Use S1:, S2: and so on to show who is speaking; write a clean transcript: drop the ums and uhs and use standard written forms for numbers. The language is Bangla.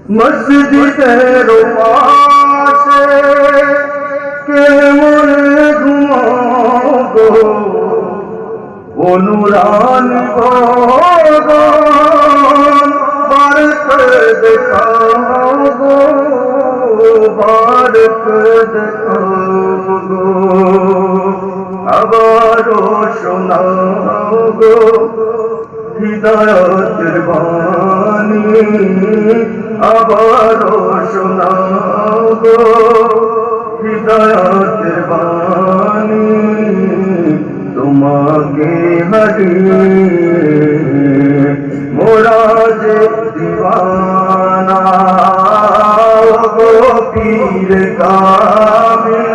S1: মসজিদের পাশে কেমন ঘুমাবো অনুরানী ভগবান বারক দেখাবো বারক দেখাবো আবারও শোনাবো হৃদয়ের বাণী আবারও শোনাবো হৃদয়ের বাণী তোমাকে হারিয়ে মোরা যে দিওয়ানা গো পীর কামিল